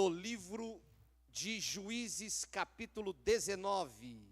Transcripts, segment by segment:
no livro de Juízes, capítulo 19.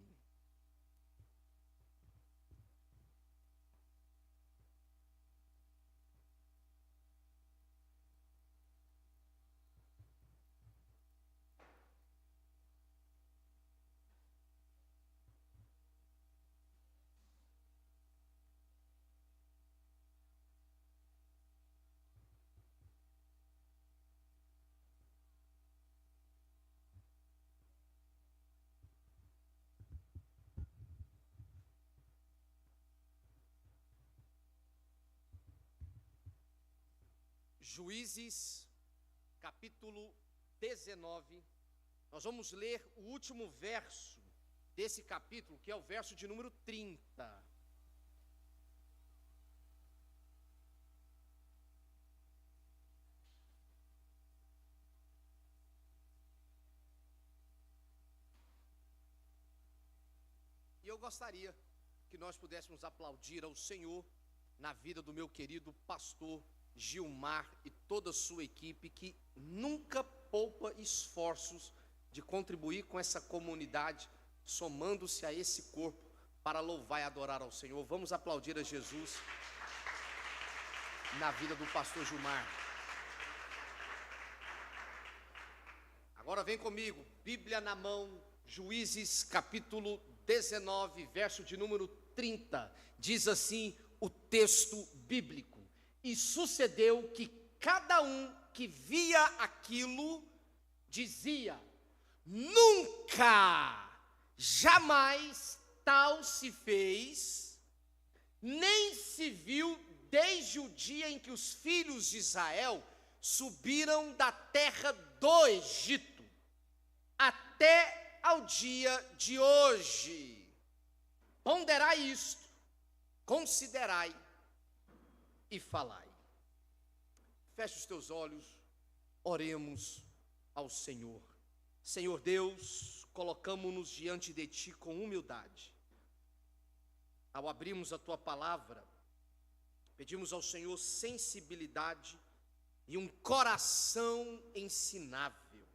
Juízes, capítulo 19, nós vamos ler o último verso desse capítulo, que é o verso de número 30. E eu gostaria que nós pudéssemos aplaudir ao Senhor na vida do meu querido pastor Gilmar e toda a sua equipe, que nunca poupa esforços de contribuir com essa comunidade, somando-se a esse corpo para louvar e adorar ao Senhor. Vamos aplaudir a Jesus na vida do pastor Gilmar. Agora vem comigo, Bíblia na mão, Juízes capítulo 19, verso de número 30, diz assim o texto bíblico: e sucedeu que cada um que via aquilo dizia: nunca, jamais tal se fez, nem se viu desde o dia em que os filhos de Israel subiram da terra do Egito até ao dia de hoje. Ponderai isto, considerai e falai. Feche os teus olhos, oremos ao Senhor. Senhor Deus, colocamos-nos diante de Ti com humildade. Ao abrirmos a Tua palavra, pedimos ao Senhor sensibilidade e um coração ensinável.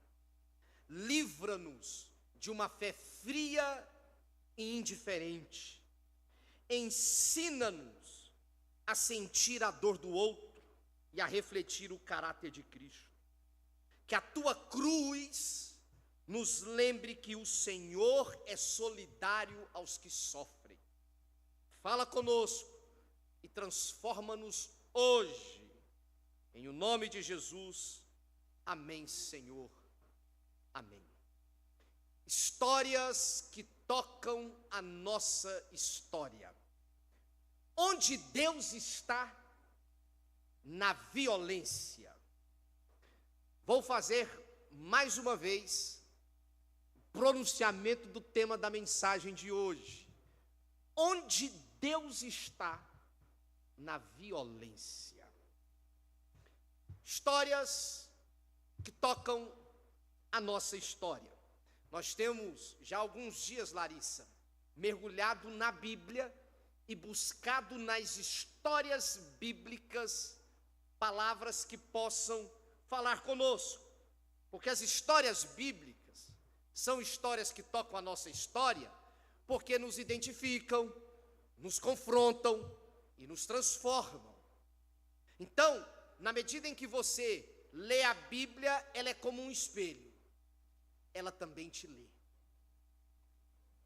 Livra-nos de uma fé fria e indiferente. Ensina-nos a sentir a dor do outro e a refletir o caráter de Cristo. Que a Tua cruz nos lembre que o Senhor é solidário aos que sofrem. Fala conosco e transforma-nos hoje. Em o nome de Jesus, amém, Senhor, amém. Histórias que tocam a nossa história. Onde Deus está? Na violência. Vou fazer mais uma vez o pronunciamento do tema da mensagem de hoje. Onde Deus está? Na violência. Histórias que tocam a nossa história. Nós temos já alguns dias, Larissa, mergulhado na Bíblia e buscado nas histórias bíblicas palavras que possam falar conosco, porque as histórias bíblicas são histórias que tocam a nossa história, porque nos identificam, nos confrontam e nos transformam. Então, na medida em que você lê a Bíblia, ela é como um espelho, ela também te lê,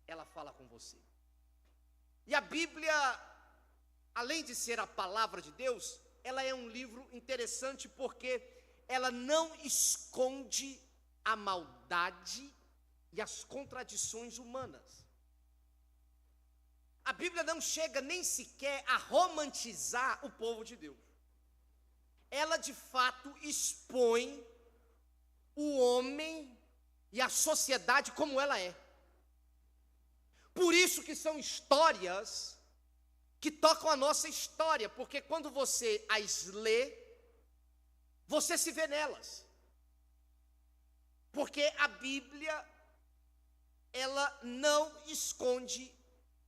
ela fala com você. E a Bíblia, além de ser a palavra de Deus, ela é um livro interessante porque ela não esconde a maldade e as contradições humanas. A Bíblia não chega nem sequer a romantizar o povo de Deus. Ela de fato expõe o homem e a sociedade como ela é. Por isso que são histórias que tocam a nossa história, porque quando você as lê, você se vê nelas. Porque a Bíblia, ela não esconde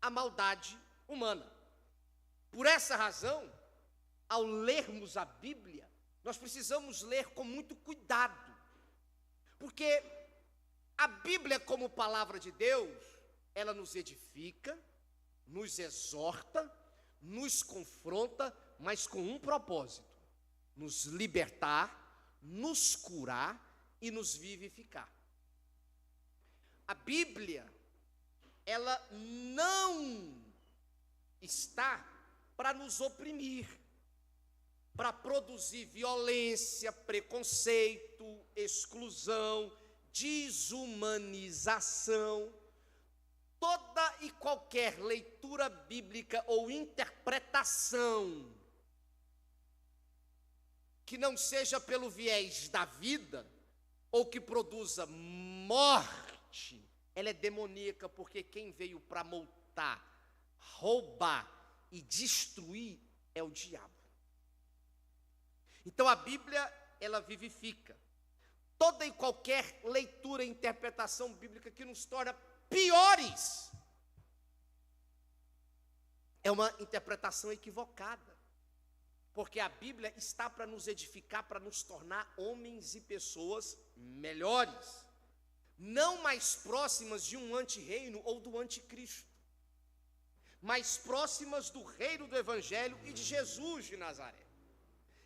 a maldade humana. Por essa razão, ao lermos a Bíblia, nós precisamos ler com muito cuidado, Porque a Bíblia, como palavra de Deus, ela nos edifica, nos exorta, nos confronta, mas com um propósito: nos libertar, nos curar e nos vivificar. A Bíblia, ela não está para nos oprimir, para produzir violência, preconceito, exclusão, desumanização. Toda e qualquer leitura bíblica ou interpretação que não seja pelo viés da vida ou que produza morte, ela é demoníaca, porque quem veio para multar, roubar e destruir é o diabo. Então a Bíblia, ela vivifica. Toda e qualquer leitura e interpretação bíblica que nos torna piores é uma interpretação equivocada, porque a Bíblia está para nos edificar, para nos tornar homens e pessoas melhores, não mais próximas de um antirreino ou do anticristo, mais próximas do reino do Evangelho e de Jesus de Nazaré.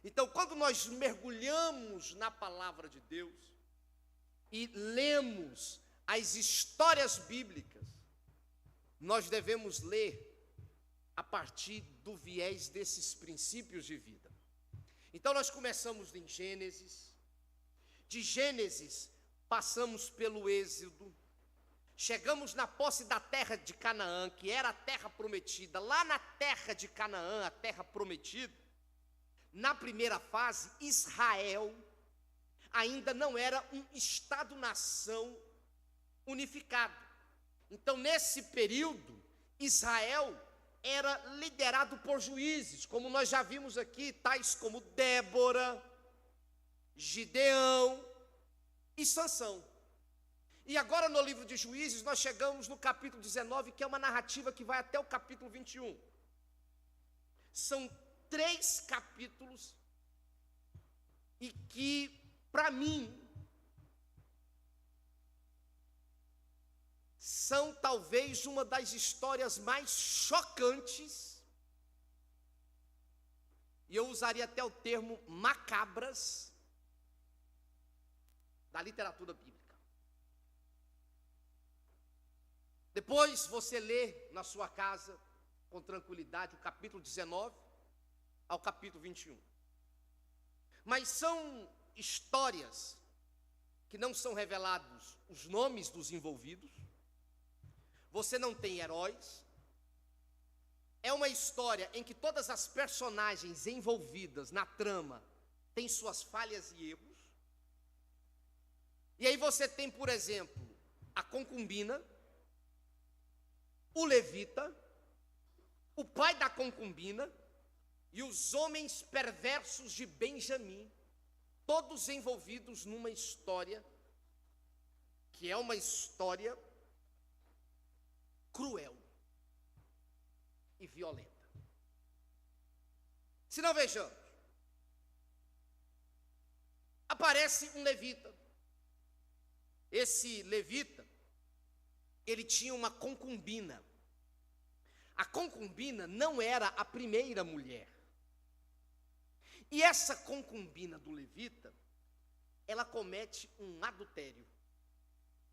Então, quando nós mergulhamos na palavra de Deus e lemos as histórias bíblicas, nós devemos ler a partir do viés desses princípios de vida. Então nós começamos em Gênesis, de Gênesis passamos pelo Êxodo, chegamos na posse da terra de Canaã, que era a terra prometida. Lá na terra de Canaã, a terra prometida, na primeira fase, Israel ainda não era um Estado-nação unificado. Então, nesse período, Israel era liderado por juízes, como nós já vimos aqui, tais como Débora, Gideão e Sansão. E agora no livro de Juízes nós chegamos no capítulo 19, que é uma narrativa que vai até o capítulo 21. São 3 capítulos e que, para mim, são talvez uma das histórias mais chocantes, e eu usaria até o termo macabras, da literatura bíblica. Depois você lê na sua casa, com tranquilidade, o capítulo 19 ao capítulo 21. Mas são histórias que não são revelados os nomes dos envolvidos. Você não tem heróis. É uma história em que todas as personagens envolvidas na trama têm suas falhas e erros. E aí você tem, por exemplo, a concubina, o levita, o pai da concubina e os homens perversos de Benjamim, todos envolvidos numa história que é uma história cruel e violenta. Se não, vejamos, aparece um levita. Esse levita, ele tinha uma concubina. A concubina não era a primeira mulher. E essa concubina do levita, ela comete um adultério.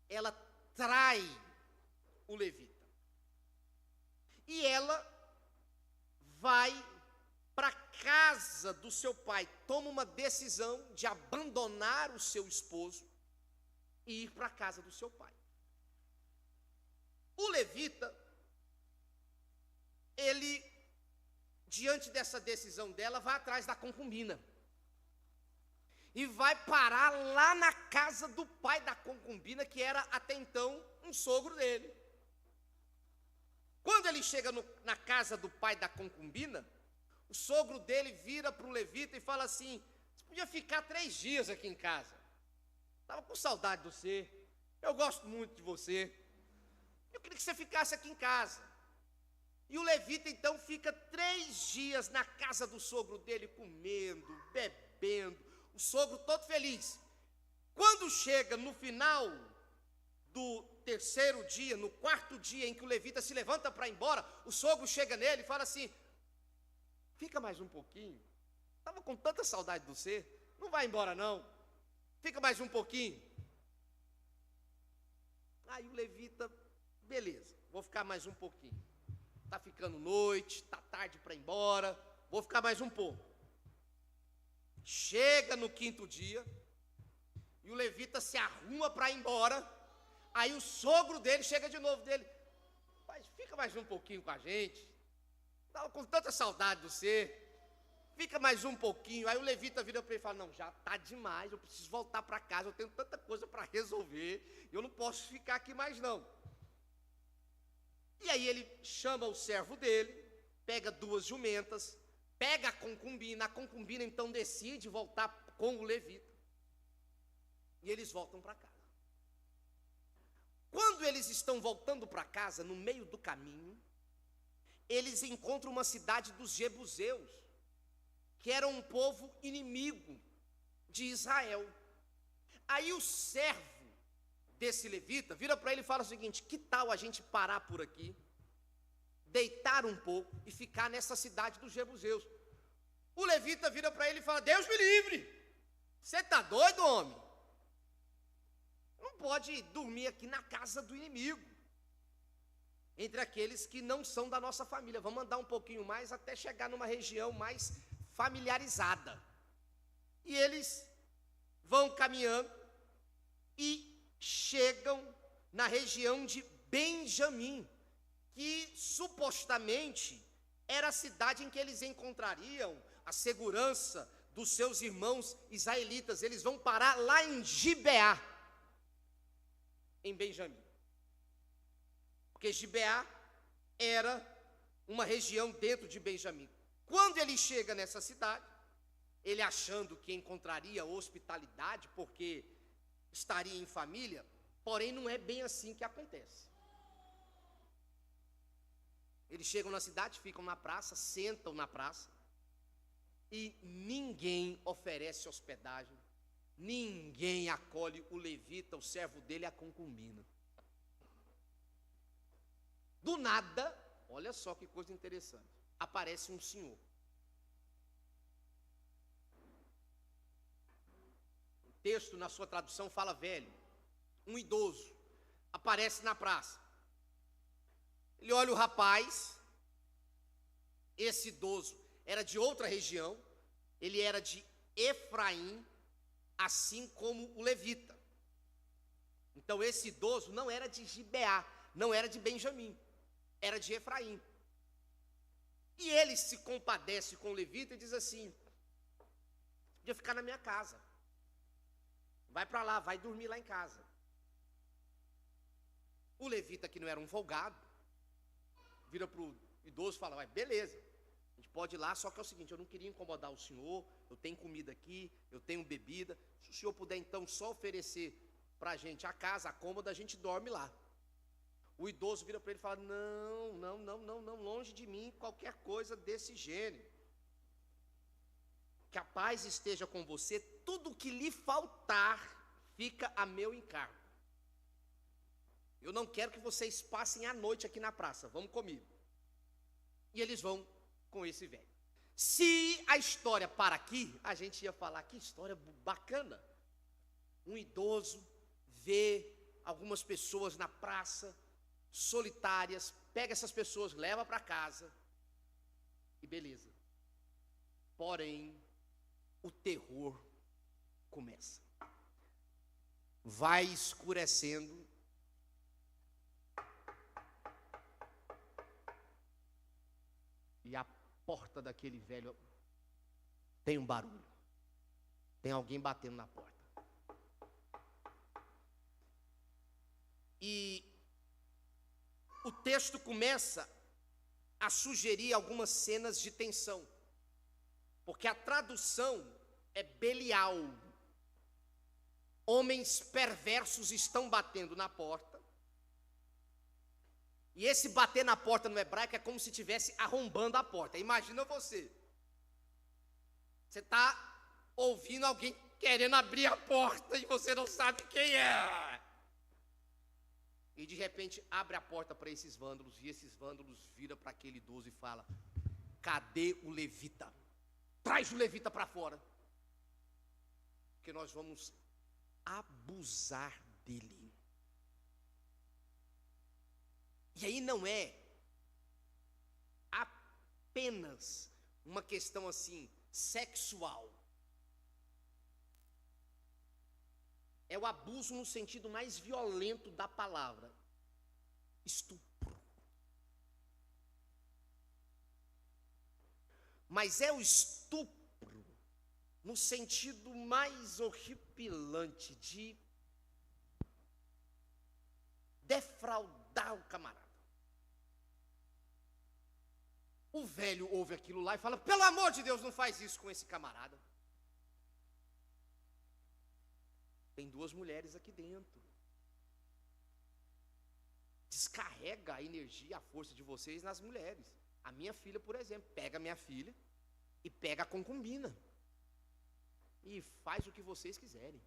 Ela trai o levita. E ela vai para a casa do seu pai, toma uma decisão de abandonar o seu esposo e ir para a casa do seu pai. O levita, ele, diante dessa decisão dela, vai atrás da concubina e vai parar lá na casa do pai da concubina, que era até então um sogro dele. Quando ele chega na casa do pai da concubina, o sogro dele vira para o levita e fala assim: você podia ficar 3 dias aqui em casa, estava com saudade de você, eu gosto muito de você, eu queria que você ficasse aqui em casa. E o levita então fica 3 dias na casa do sogro dele, comendo, bebendo, o sogro todo feliz. Quando chega no final do terceiro dia, no quarto dia em que o levita se levanta para ir embora, o sogro chega nele e fala assim: fica mais um pouquinho, estava com tanta saudade de você, não vai embora não, fica mais um pouquinho. Aí o levita, beleza, vou ficar mais um pouquinho, está ficando noite, está tarde para ir embora, vou ficar mais um pouco. Chega no quinto dia, e o levita se arruma para ir embora. Aí o sogro dele chega de novo dele: pai, fica mais um pouquinho com a gente, estava com tanta saudade de você, fica mais um pouquinho. Aí o levita vira para ele e fala: não, já está demais, eu preciso voltar para casa, eu tenho tanta coisa para resolver, eu não posso ficar aqui mais não. E aí ele chama o servo dele, pega 2 jumentas, pega a concubina então decide voltar com o levita, e eles voltam para casa. Quando eles estão voltando para casa, no meio do caminho, eles encontram uma cidade dos jebuseus, que era um povo inimigo de Israel. Aí o servo desse levita vira para ele e fala o seguinte: que tal a gente parar por aqui, deitar um pouco e ficar nessa cidade dos jebuseus? O levita vira para ele e fala: Deus me livre, você está doido, homem? Não pode dormir aqui na casa do inimigo, entre aqueles que não são da nossa família. Vamos andar um pouquinho mais até chegar numa região mais familiarizada. E eles vão caminhando e chegam na região de Benjamim, que supostamente era a cidade em que eles encontrariam a segurança dos seus irmãos israelitas. Eles vão parar lá em Gibeá, em Benjamim, porque Gibeá era uma região dentro de Benjamim. Quando ele chega nessa cidade, ele achando que encontraria hospitalidade, porque estaria em família, porém não é bem assim que acontece. Eles chegam na cidade, ficam na praça, sentam na praça, e ninguém oferece hospedagem, ninguém acolhe o levita, o servo dele, a concubina. Do nada, olha só que coisa interessante, aparece um senhor. O texto, na sua tradução, fala velho, um idoso, aparece na praça. Ele olha o rapaz, esse idoso era de outra região, ele era de Efraim, assim como o levita. Então esse idoso não era de Gibeá, não era de Benjamim, era de Efraim. E ele se compadece com o levita e diz assim: podia ficar na minha casa, vai para lá, vai dormir lá em casa. O levita, que não era um folgado, vira para o idoso e fala: vai, beleza, a gente pode ir lá, só que é o seguinte, eu não queria incomodar o senhor, eu tenho comida aqui, eu tenho bebida, se o senhor puder então só oferecer para a gente a casa, a cômoda, a gente dorme lá. O idoso vira para ele e fala: não, longe de mim qualquer coisa desse gênero. Que a paz esteja com você, tudo que lhe faltar fica a meu encargo. Eu não quero que vocês passem a noite aqui na praça, vamos comigo. E eles vão com esse velho. Se a história para aqui, a gente ia falar: que história bacana. Um idoso vê algumas pessoas na praça, solitárias, pega essas pessoas, leva para casa, e beleza. Porém, o terror começa. Vai escurecendo, e a porta daquele velho tem um barulho. Tem alguém batendo na porta. E o texto começa a sugerir algumas cenas de tensão, porque a tradução é Belial. Homens perversos estão batendo na porta. E esse bater na porta no hebraico é como se estivesse arrombando a porta. Imagina você está ouvindo alguém querendo abrir a porta e você não sabe quem é. E de repente abre a porta para esses vândalos, e esses vândalos viram para aquele idoso e fala: cadê o levita? Traz o levita para fora, porque nós vamos abusar dele. E aí não é apenas uma questão assim sexual. É o abuso no sentido mais violento da palavra. Estupro. Mas é o estupro no sentido mais horripilante de defraudar o camarada. O velho ouve aquilo lá e fala: pelo amor de Deus, não faz isso com esse camarada. Tem duas mulheres aqui dentro. Descarrega a energia, a força de vocês nas mulheres. A minha filha, por exemplo, pega a minha filha e pega a concubina e faz o que vocês quiserem.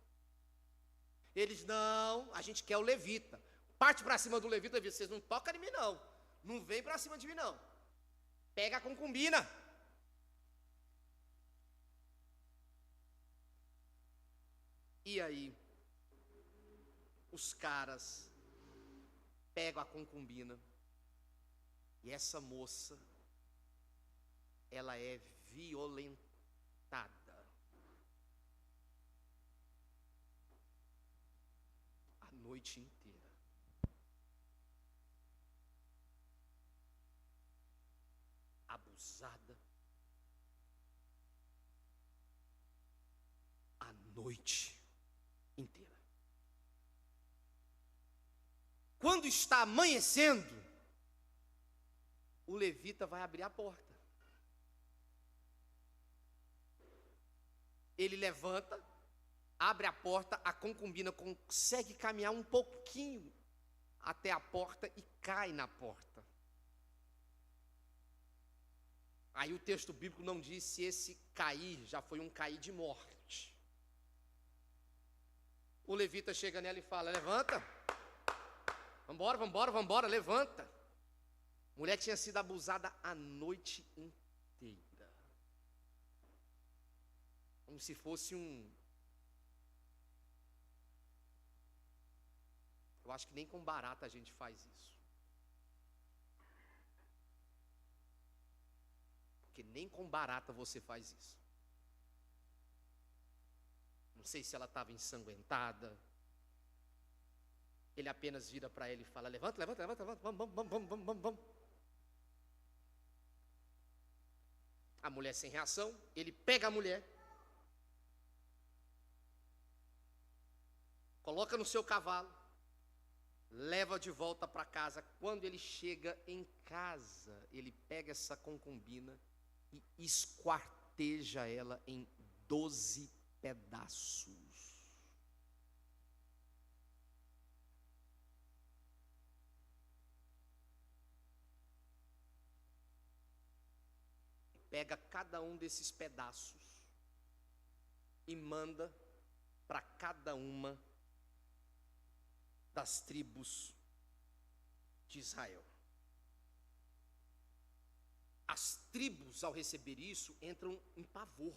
Eles: não, a gente quer o levita. Parte para cima do levita, vocês não tocam em mim não. Não vem para cima de mim não. Pega a concubina. E aí, os caras pegam a concubina, e essa moça, ela é violentada. A noite inteira. Abusada. A noite inteira. Quando está amanhecendo, o levita vai abrir a porta. Ele levanta, abre a porta, a concubina consegue caminhar um pouquinho até a porta e cai na porta. Aí o texto bíblico não diz se esse cair já foi um cair de morte. O levita chega nela e fala: levanta. Vambora, levanta. A mulher tinha sido abusada a noite inteira. Como se fosse Eu acho que nem com barata a gente faz isso. Porque nem com barata você faz isso. Não sei se ela estava ensanguentada. Ele apenas vira para ele e fala: levanta, vamos. A mulher sem reação, ele pega a mulher, coloca no seu cavalo, leva de volta para casa. Quando ele chega em casa, ele pega essa concubina e esquarteja ela em 12 pedaços. Pega cada um desses pedaços e manda para cada uma das tribos de Israel. As tribos, ao receber isso, entram em pavor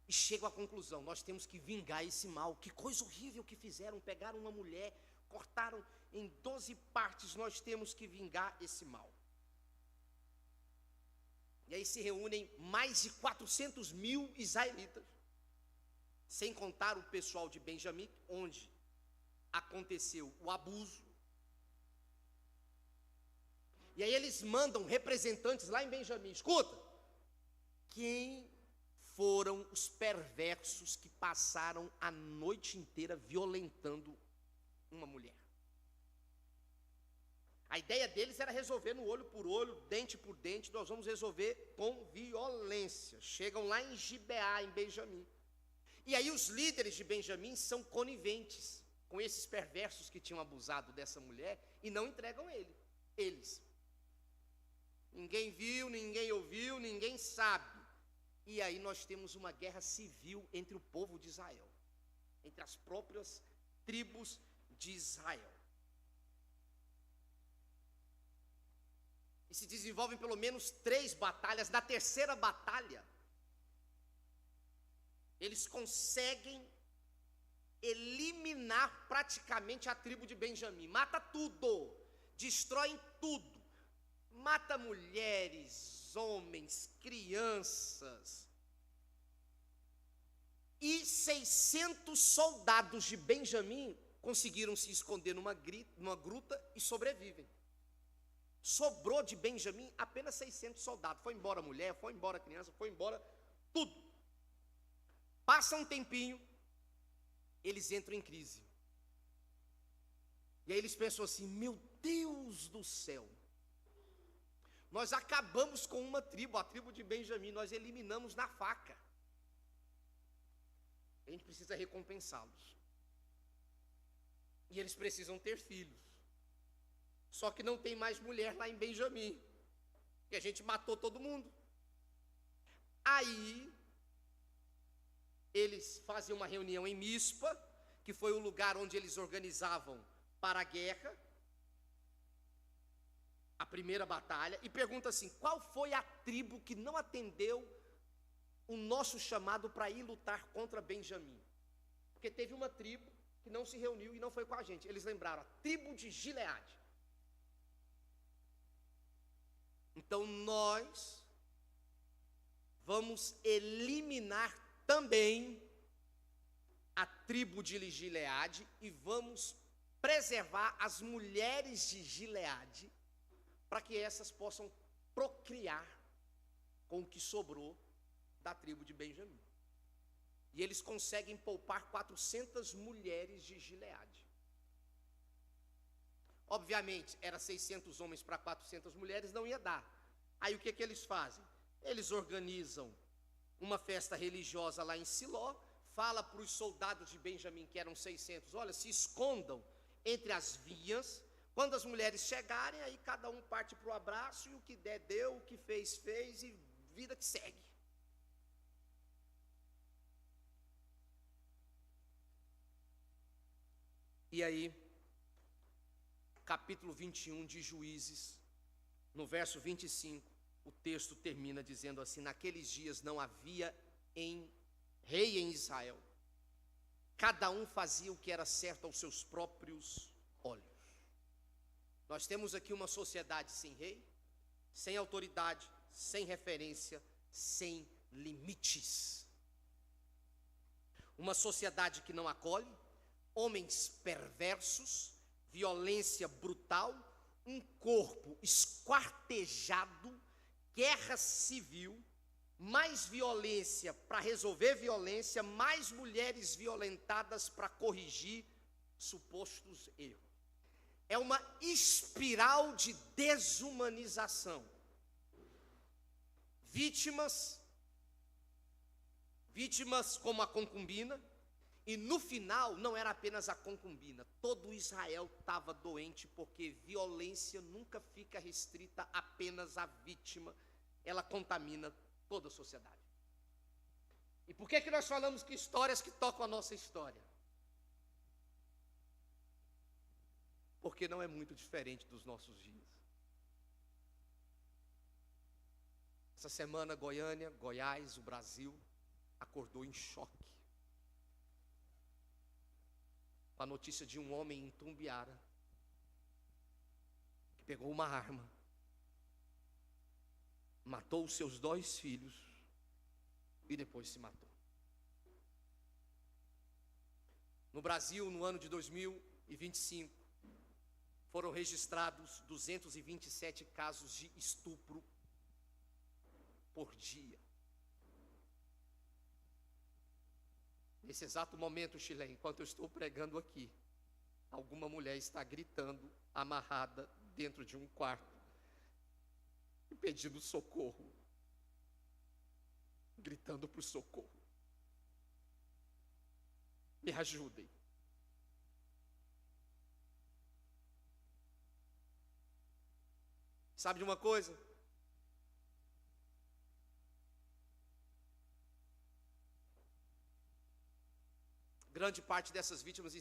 e chegam à conclusão: nós temos que vingar esse mal. Que coisa horrível que fizeram, pegaram uma mulher, cortaram em 12 partes, nós temos que vingar esse mal. E aí se reúnem mais de 400 mil israelitas, sem contar o pessoal de Benjamim, onde aconteceu o abuso. E aí eles mandam representantes lá em Benjamim: escuta, quem foram os perversos que passaram a noite inteira violentando uma mulher? A ideia deles era resolver no olho por olho, dente por dente. Nós vamos resolver com violência. Chegam lá em Gibeá, em Benjamim. E aí os líderes de Benjamim são coniventes com esses perversos que tinham abusado dessa mulher e não entregam eles. Ninguém viu, ninguém ouviu, ninguém sabe. E aí nós temos uma guerra civil entre o povo de Israel, entre as próprias tribos de Israel. E se desenvolvem pelo menos 3 batalhas. Na terceira batalha, eles conseguem eliminar praticamente a tribo de Benjamim. Mata tudo, destroem tudo. Mata mulheres, homens, crianças. E 600 soldados de Benjamim conseguiram se esconder numa gruta e sobrevivem. Sobrou de Benjamim apenas 600 soldados. Foi embora mulher, foi embora criança, foi embora tudo. Passa um tempinho, eles entram em crise. E aí eles pensam assim: meu Deus do céu, nós acabamos com uma tribo, a tribo de Benjamim, nós eliminamos na faca. A gente precisa recompensá-los. E eles precisam ter filhos. Só que não tem mais mulher lá em Benjamim, e a gente matou todo mundo. Aí eles fazem uma reunião em Mispa, que foi o lugar onde eles organizavam para a guerra, a primeira batalha, e pergunta assim: qual foi a tribo que não atendeu o nosso chamado para ir lutar contra Benjamim? Porque teve uma tribo que não se reuniu e não foi com a gente. Eles lembraram: a tribo de Gileade. Então nós vamos eliminar também a tribo de Gileade e vamos preservar as mulheres de Gileade, para que essas possam procriar com o que sobrou da tribo de Benjamim. E eles conseguem poupar 400 mulheres de Gileade. Obviamente, era 600 homens para 400 mulheres, não ia dar. Aí o que eles fazem? Eles organizam uma festa religiosa lá em Siló, fala para os soldados de Benjamim, que eram 600, olha, se escondam entre as vinhas. Quando as mulheres chegarem, aí cada um parte para o abraço, e o que der, deu, o que fez, fez, e vida que segue. E aí, capítulo 21 de Juízes, no verso 25, o texto termina dizendo assim: naqueles dias não havia rei em Israel, cada um fazia o que era certo aos seus próprios olhos. Nós temos aqui uma sociedade sem rei, sem autoridade, sem referência, sem limites. Uma sociedade que não acolhe, homens perversos, violência brutal, um corpo esquartejado, guerra civil, mais violência para resolver violência, mais mulheres violentadas para corrigir supostos erros. É uma espiral de desumanização. Vítimas como a concubina, e no final não era apenas a concubina, todo Israel estava doente, porque violência nunca fica restrita apenas à vítima, ela contamina toda a sociedade. E por que nós falamos que histórias que tocam a nossa história? Porque não é muito diferente dos nossos dias. Essa semana, Goiânia, Goiás, o Brasil acordou em choque com a notícia de um homem em Tumbiara que pegou uma arma, matou os seus 2 filhos e depois se matou. No Brasil, no ano de 2025, foram registrados 227 casos de estupro por dia. Nesse exato momento, Chile, enquanto eu estou pregando aqui, alguma mulher está gritando, amarrada dentro de um quarto, e pedindo socorro, gritando por socorro. Me ajudem. Sabe de uma coisa? grande parte dessas vítimas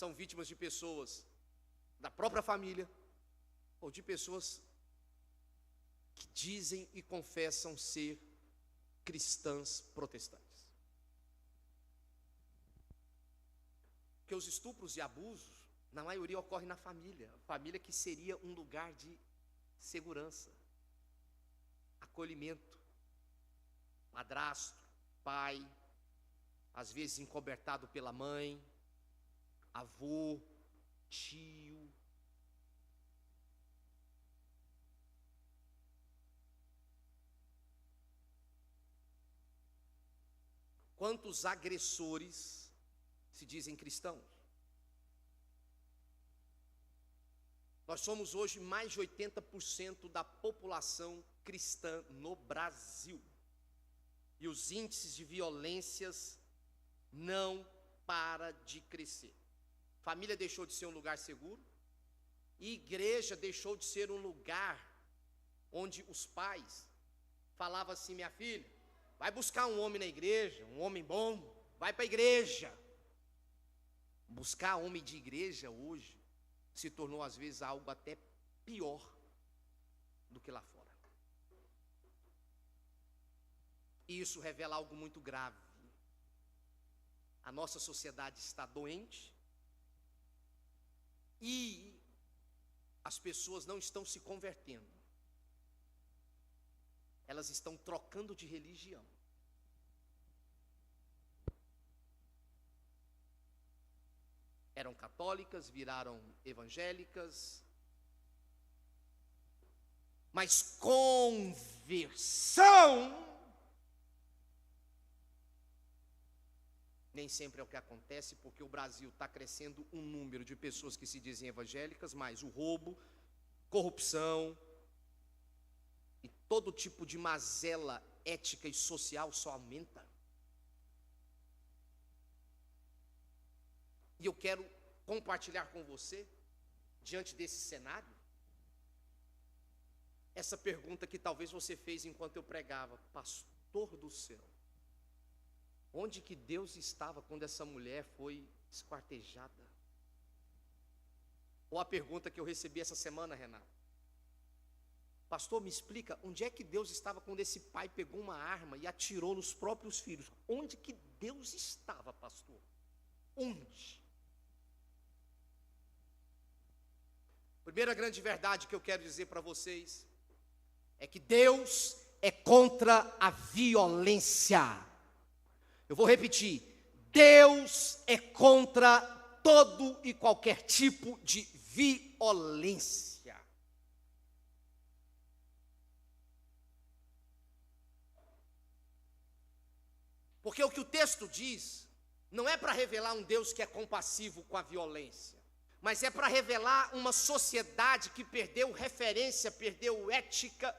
são vítimas de pessoas da própria família ou de pessoas que dizem e confessam ser cristãs protestantes. Porque os estupros e abusos, na maioria, ocorrem na família. Família que seria um lugar de segurança, acolhimento. Padrasto, pai, às vezes encobertado pela mãe, avô, tio. Quantos agressores se dizem cristãos? Nós somos hoje mais de 80% da população cristã no Brasil. E os índices de violências não param de crescer. Família deixou de ser um lugar seguro. E igreja deixou de ser um lugar onde os pais falavam assim: minha filha, vai buscar um homem na igreja, um homem bom, vai para a igreja. Buscar homem de igreja hoje se tornou às vezes algo até pior do que lá fora. E isso revela algo muito grave. A nossa sociedade está doente e as pessoas não estão se convertendo. Elas estão trocando de religião. Eram católicas, viraram evangélicas. Mas conversão nem sempre é o que acontece, porque o Brasil está crescendo um número de pessoas que se dizem evangélicas, mas o roubo, corrupção e todo tipo de mazela ética e social só aumenta. E eu quero compartilhar com você, diante desse cenário, essa pergunta que talvez você fez enquanto eu pregava: pastor do céu, onde que Deus estava quando essa mulher foi esquartejada? Ou a pergunta que eu recebi essa semana, Renato: pastor, me explica, onde é que Deus estava quando esse pai pegou uma arma e atirou nos próprios filhos? Onde que Deus estava, pastor? Onde? Primeira grande verdade que eu quero dizer para vocês é que Deus é contra a violência. Eu vou repetir: Deus é contra todo e qualquer tipo de violência. Porque o que o texto diz não é para revelar um Deus que é compassivo com a violência, mas é para revelar uma sociedade que perdeu referência, perdeu ética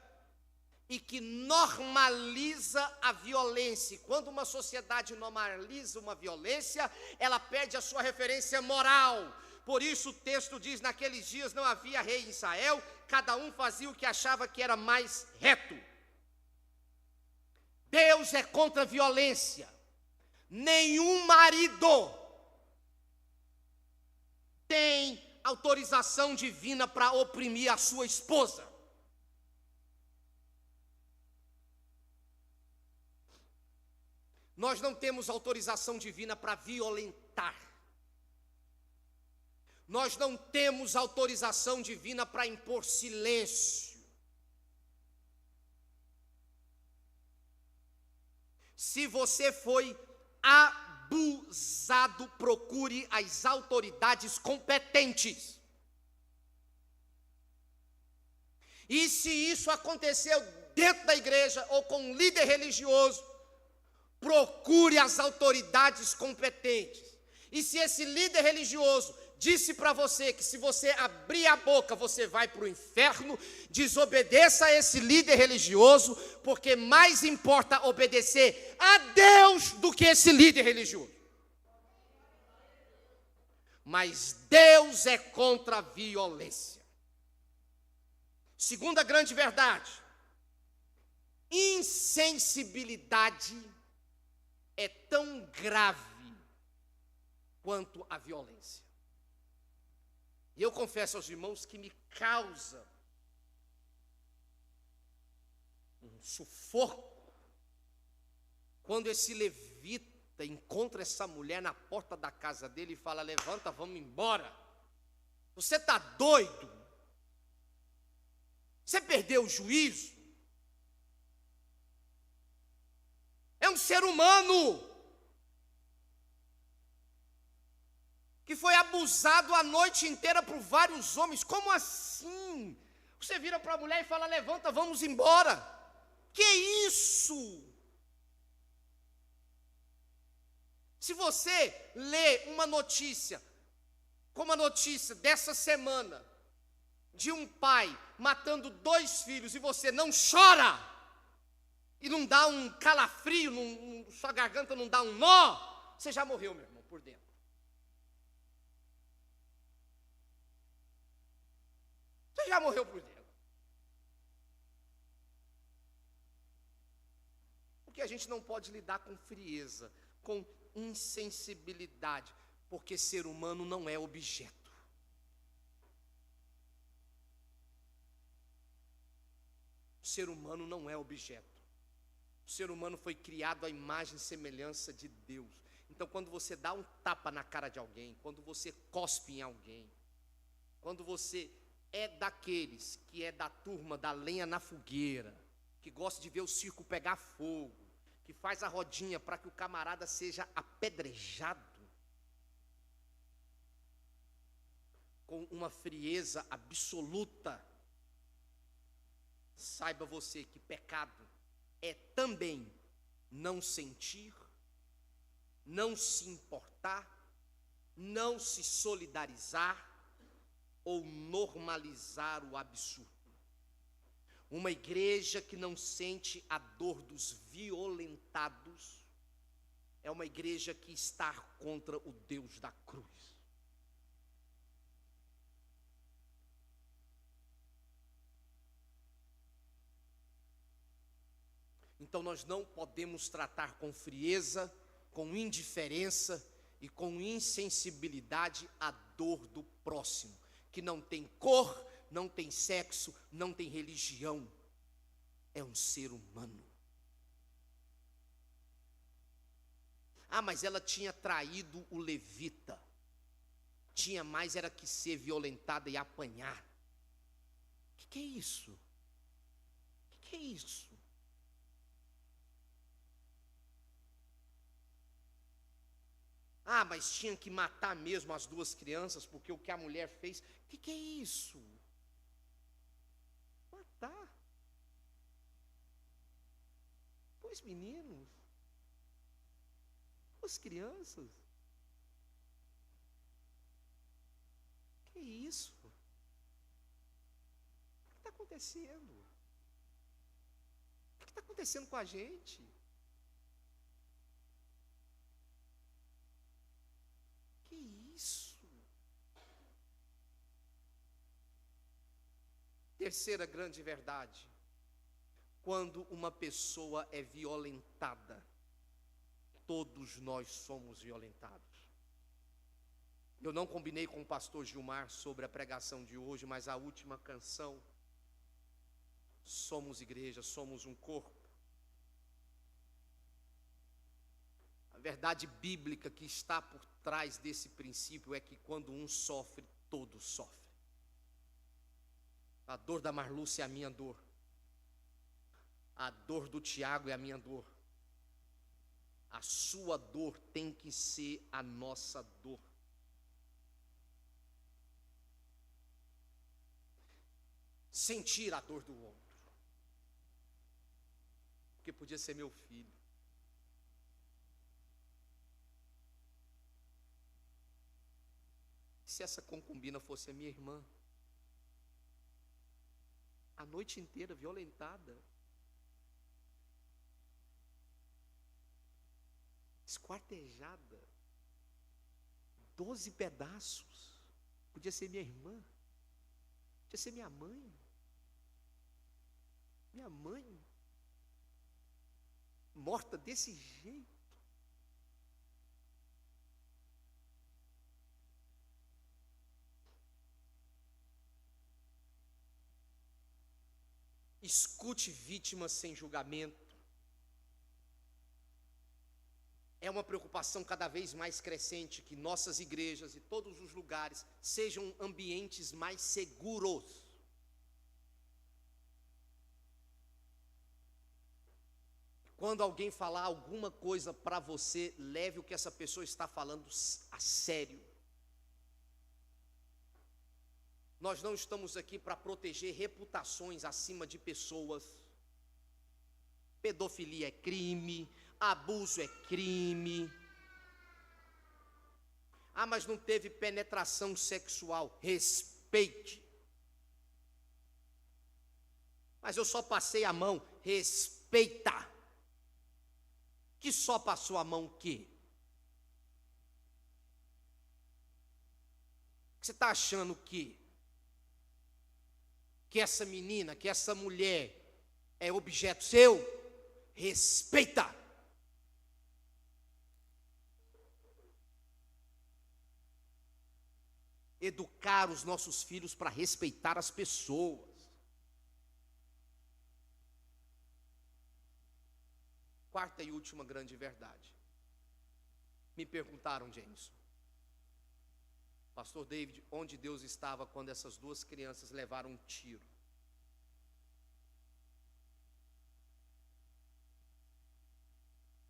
e que normaliza a violência. E quando uma sociedade normaliza uma violência, ela perde a sua referência moral. Por isso o texto diz: naqueles dias não havia rei em Israel, cada um fazia o que achava que era mais reto. Deus é contra a violência. Nenhum marido tem autorização divina para oprimir a sua esposa. Nós não temos autorização divina para violentar. Nós não temos autorização divina para impor silêncio. Se você foi abusado, procure as autoridades competentes. E se isso aconteceu dentro da igreja ou com um líder religioso, procure as autoridades competentes. E se esse líder religioso disse para você que se você abrir a boca você vai para o inferno, desobedeça a esse líder religioso, porque mais importa obedecer a Deus do que esse líder religioso. Mas Deus é contra a violência. Segunda grande verdade: insensibilidade é tão grave quanto a violência. E eu confesso aos irmãos que me causa um sufoco quando esse levita encontra essa mulher na porta da casa dele e fala: levanta, vamos embora. Você está doido? Você perdeu o juízo? É um ser humano que foi abusado a noite inteira por vários homens. Como assim? Você vira para a mulher e fala: levanta, vamos embora. Que isso? Se você lê uma notícia, como a notícia dessa semana, de um pai matando 2 filhos, e você não chora, e não dá um calafrio, sua garganta não dá um nó, você já morreu, meu irmão, por dentro. Você já morreu por dentro. Porque a gente não pode lidar com frieza, com insensibilidade, porque ser humano não é objeto. O ser humano não é objeto. O ser humano foi criado à imagem e semelhança de Deus. Então, quando você dá um tapa na cara de alguém, quando você cospe em alguém, quando você é daqueles que é da turma da lenha na fogueira, que gosta de ver o circo pegar fogo, que faz a rodinha para que o camarada seja apedrejado, com uma frieza absoluta, saiba você que pecado é também não sentir, não se importar, não se solidarizar ou normalizar o absurdo. Uma igreja que não sente a dor dos violentados é uma igreja que está contra o Deus da cruz. Então nós não podemos tratar com frieza, com indiferença e com insensibilidade a dor do próximo, que não tem cor, não tem sexo, não tem religião, é um ser humano. Ah, mas ela tinha traído o levita, tinha mais era que ser violentada e apanhar. O que é isso? O que é isso? Ah, mas tinha que matar mesmo as 2 crianças, porque o que a mulher fez, o que é isso? Matar. 2 meninos, 2 crianças. Que isso? O que está acontecendo? O que está acontecendo com a gente? Que isso? Terceira grande verdade: quando uma pessoa é violentada, todos nós somos violentados. Eu não combinei com o pastor Gilmar sobre a pregação de hoje, mas a última canção, somos igreja, somos um corpo. A verdade bíblica que está por trás desse princípio é que quando um sofre, todos sofrem. A dor da Marlúcia é a minha dor. A dor do Tiago é a minha dor. A sua dor tem que ser a nossa dor. Sentir a dor do outro. Porque podia ser meu filho. Se essa concubina fosse a minha irmã, a noite inteira violentada, esquartejada, 12 pedaços, podia ser minha irmã, podia ser minha mãe, morta desse jeito. escute vítimas sem julgamento. É uma preocupação cada vez mais crescente que nossas igrejas e todos os lugares sejam ambientes mais seguros. Quando alguém falar alguma coisa para você, leve o que essa pessoa está falando a sério. Nós não estamos aqui para proteger reputações acima de pessoas. Pedofilia é crime, abuso é crime. Ah, mas não teve penetração sexual. Respeite. Mas eu só passei a mão. Respeita. Que só passou a mão o quê? Você está achando que essa menina, que essa mulher é objeto seu? Respeita. Educar os nossos filhos para respeitar as pessoas. Quarta e última grande verdade. Me perguntaram, Jameson, Pastor David, onde Deus estava quando essas duas crianças levaram um tiro?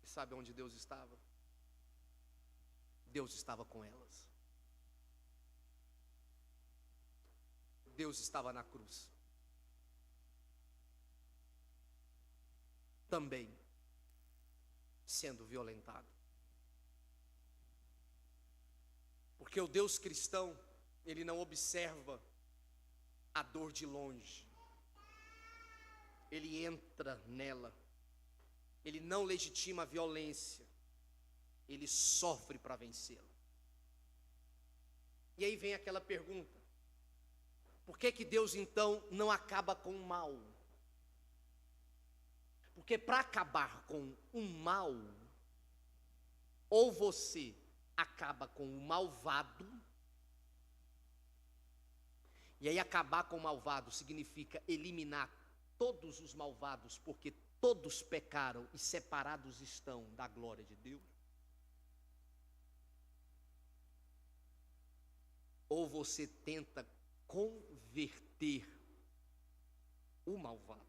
E sabe onde Deus estava? Deus estava com elas. Deus estava na cruz. Também sendo violentado. Porque o Deus cristão, ele não observa a dor de longe. Ele entra nela. Ele não legitima a violência. Ele sofre para vencê-la. E aí vem aquela pergunta: por que Deus então não acaba com o mal? Porque para acabar com o mal, ou você acaba com o malvado, e aí acabar com o malvado significa eliminar todos os malvados, porque todos pecaram e separados estão da glória de Deus. Ou você tenta converter o malvado.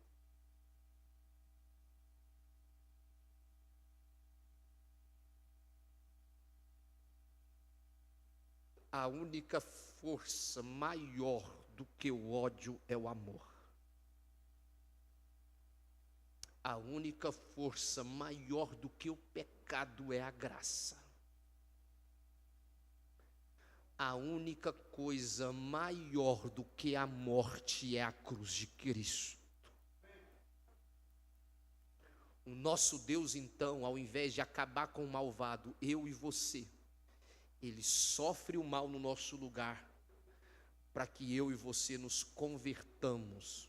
A única força maior do que o ódio é o amor. A única força maior do que o pecado é a graça. A única coisa maior do que a morte é a cruz de Cristo. O nosso Deus, então, ao invés de acabar com o malvado, eu e você, Ele sofre o mal no nosso lugar, para que eu e você nos convertamos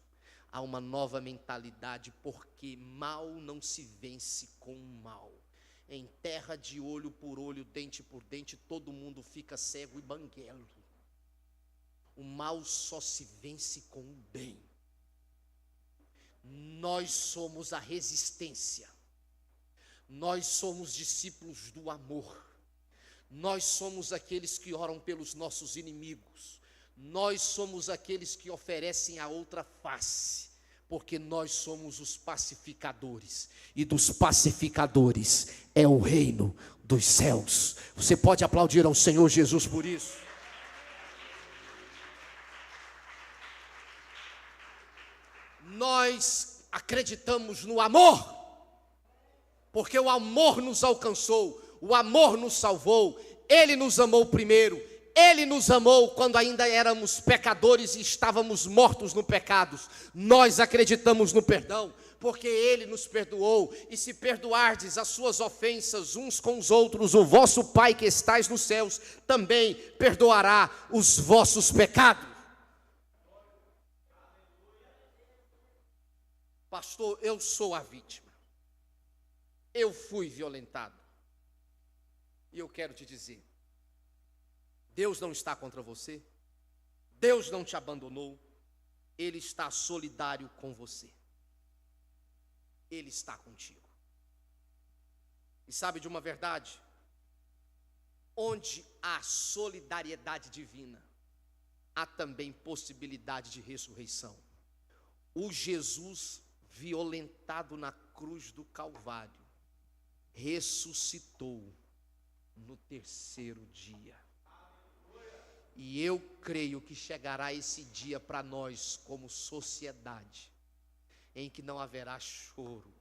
a uma nova mentalidade, porque mal não se vence com mal. Em terra de olho por olho, dente por dente, todo mundo fica cego e banguelo. O mal só se vence com o bem. Nós somos a resistência. Nós somos discípulos do amor. Nós somos aqueles que oram pelos nossos inimigos. Nós somos aqueles que oferecem a outra face, porque nós somos os pacificadores, e dos pacificadores é o reino dos céus. Você pode aplaudir ao Senhor Jesus por isso? Nós acreditamos no amor, porque o amor nos alcançou, o amor nos salvou. Ele nos amou primeiro. Ele nos amou quando ainda éramos pecadores e estávamos mortos no pecado. Nós acreditamos no perdão, porque Ele nos perdoou. E se perdoardes as suas ofensas uns com os outros, o vosso Pai que estais nos céus também perdoará os vossos pecados. Pastor, eu sou a vítima. Eu fui violentado. E eu quero te dizer, Deus não está contra você, Deus não te abandonou, Ele está solidário com você. Ele está contigo. E sabe de uma verdade? Onde há solidariedade divina, há também possibilidade de ressurreição. O Jesus violentado na cruz do Calvário ressuscitou no terceiro dia. E eu creio que chegará esse dia para nós como sociedade, em que não haverá choro,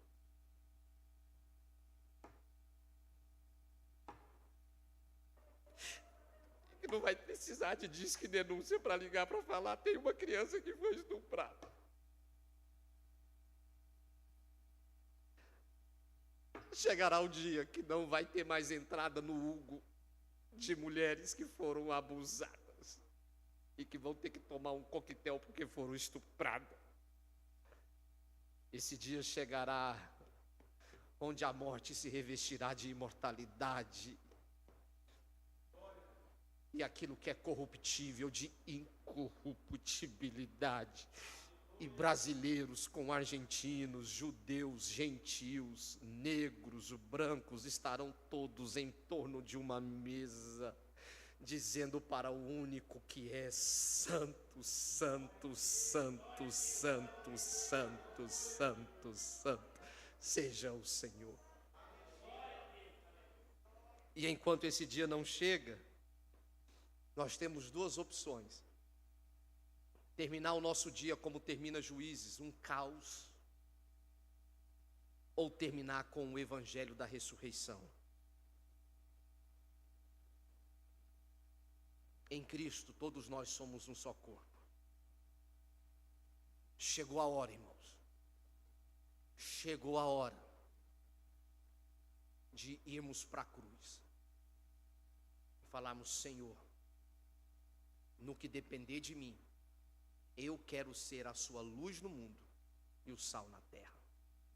que não vai precisar de disque denúncia para ligar para falar, tem uma criança que foi estuprada. Chegará o dia que não vai ter mais entrada no Hugo de mulheres que foram abusadas e que vão ter que tomar um coquetel porque foram estupradas. Esse dia chegará onde a morte se revestirá de imortalidade e aquilo que é corruptível de incorruptibilidade. E brasileiros com argentinos, judeus, gentios, negros, brancos estarão todos em torno de uma mesa, dizendo para o único que é santo, santo, santo, santo, santo, santo, santo, seja o Senhor. E enquanto esse dia não chega, nós temos duas opções: terminar o nosso dia como termina Juízes, um caos, ou terminar com o evangelho da ressurreição. Em Cristo todos nós somos um só corpo. Chegou a hora, irmãos. Chegou a hora de irmos para a cruz e falarmos: Senhor, no que depender de mim, eu quero ser a sua luz no mundo e o sal na terra.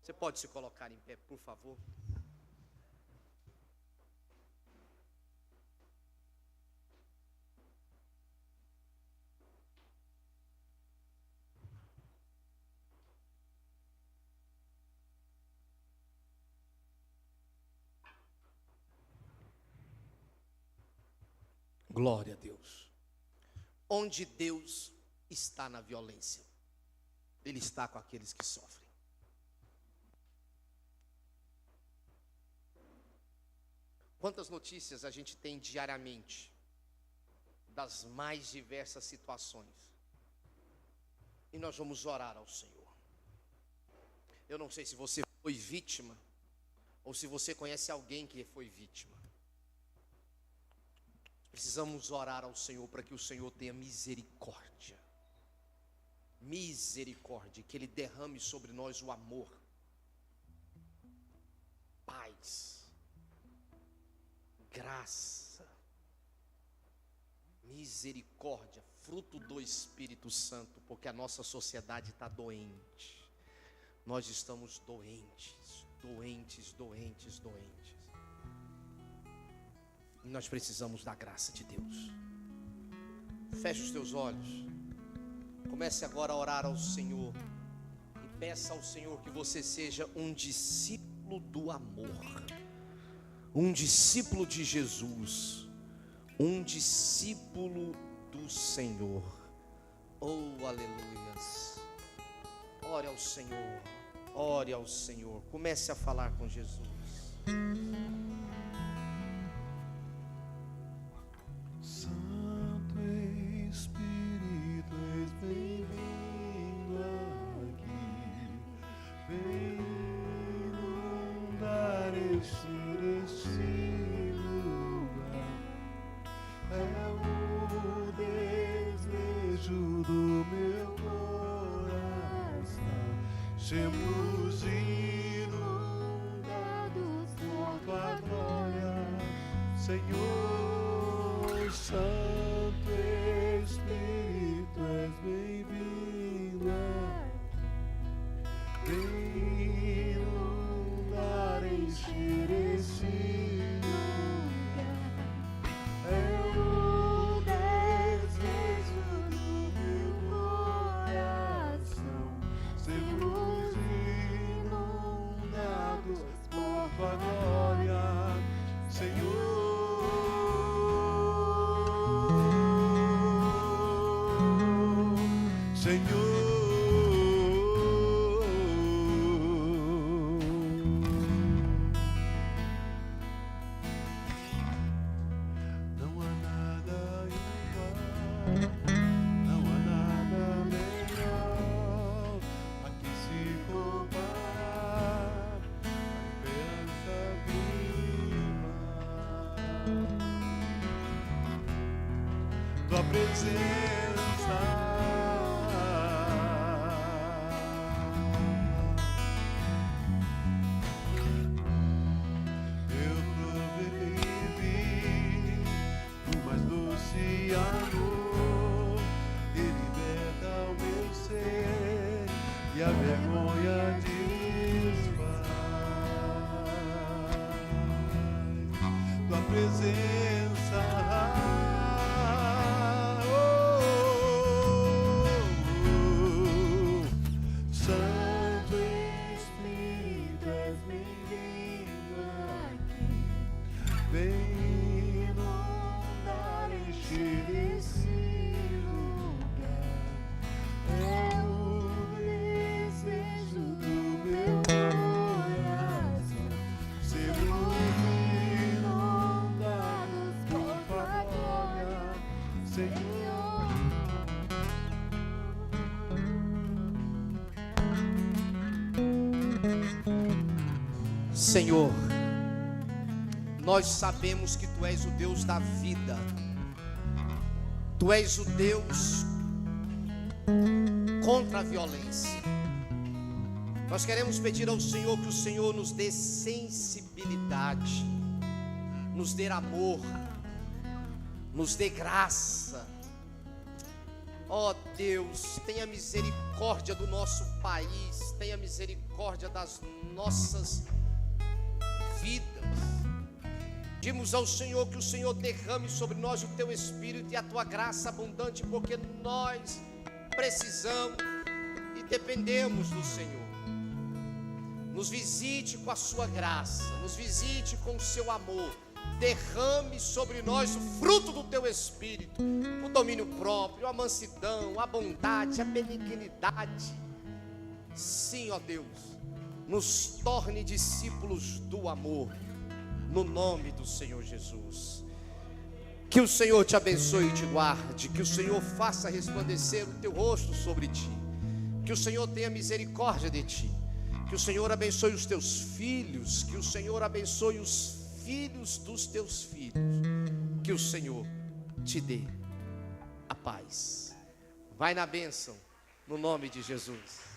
Você pode se colocar em pé, por favor? Glória a Deus. Onde Deus está na violência, Ele está com aqueles que sofrem. Quantas notícias a gente tem diariamente das mais diversas situações, e nós vamos orar ao Senhor. Eu não sei se você foi vítima ou se você conhece alguém que foi vítima. Precisamos orar ao Senhor para que o Senhor tenha misericórdia. Misericórdia, que Ele derrame sobre nós o amor, paz, graça, misericórdia, fruto do Espírito Santo, porque a nossa sociedade está doente. Nós estamos doentes, doentes, doentes, doentes. E nós precisamos da graça de Deus. Feche os teus olhos. Comece agora a orar ao Senhor. E peça ao Senhor que você seja um discípulo do amor. Um discípulo de Jesus. Um discípulo do Senhor. Oh, aleluias. Ore ao Senhor. Ore ao Senhor. Comece a falar com Jesus. Sermos inundados por tua glória, Senhor. Santo Espírito, és bem-vindo. Vem inundar, encher esse lugar. É o desejo do meu coração. Sermos inundados Não há nada igual, não há nada melhor a que se comparar a esperança viva. Tua presença, eu provei e vi o mais doce amor que liberta o meu ser e a vergonha desfaz. Tua presença, Santo Espírito, és bem-vindo aqui. Vem inundar, encher esse lugar. É o desejo do meu coração. Sermos inundados por tua glória, Senhor. Senhor, nós sabemos que Tu és o Deus da vida, Tu és o Deus contra a violência. Nós queremos pedir ao Senhor que o Senhor nos dê sensibilidade, nos dê amor, nos dê graça. Ó Deus, tenha misericórdia do nosso país, tenha misericórdia das nossas vidas. Pedimos ao Senhor que o Senhor derrame sobre nós o Teu Espírito e a Tua graça abundante, porque nós precisamos e dependemos do Senhor. Nos visite com a Sua graça, nos visite com o Seu amor. Derrame sobre nós o fruto do Teu Espírito, o domínio próprio, a mansidão, a bondade, a benignidade. Sim, ó Deus, nos torne discípulos do amor, no nome do Senhor Jesus. Que o Senhor te abençoe e te guarde, que o Senhor faça resplandecer o teu rosto sobre ti, que o Senhor tenha misericórdia de ti, que o Senhor abençoe os teus filhos, que o Senhor abençoe os filhos dos teus filhos, que o Senhor te dê a paz. Vai na bênção, no nome de Jesus.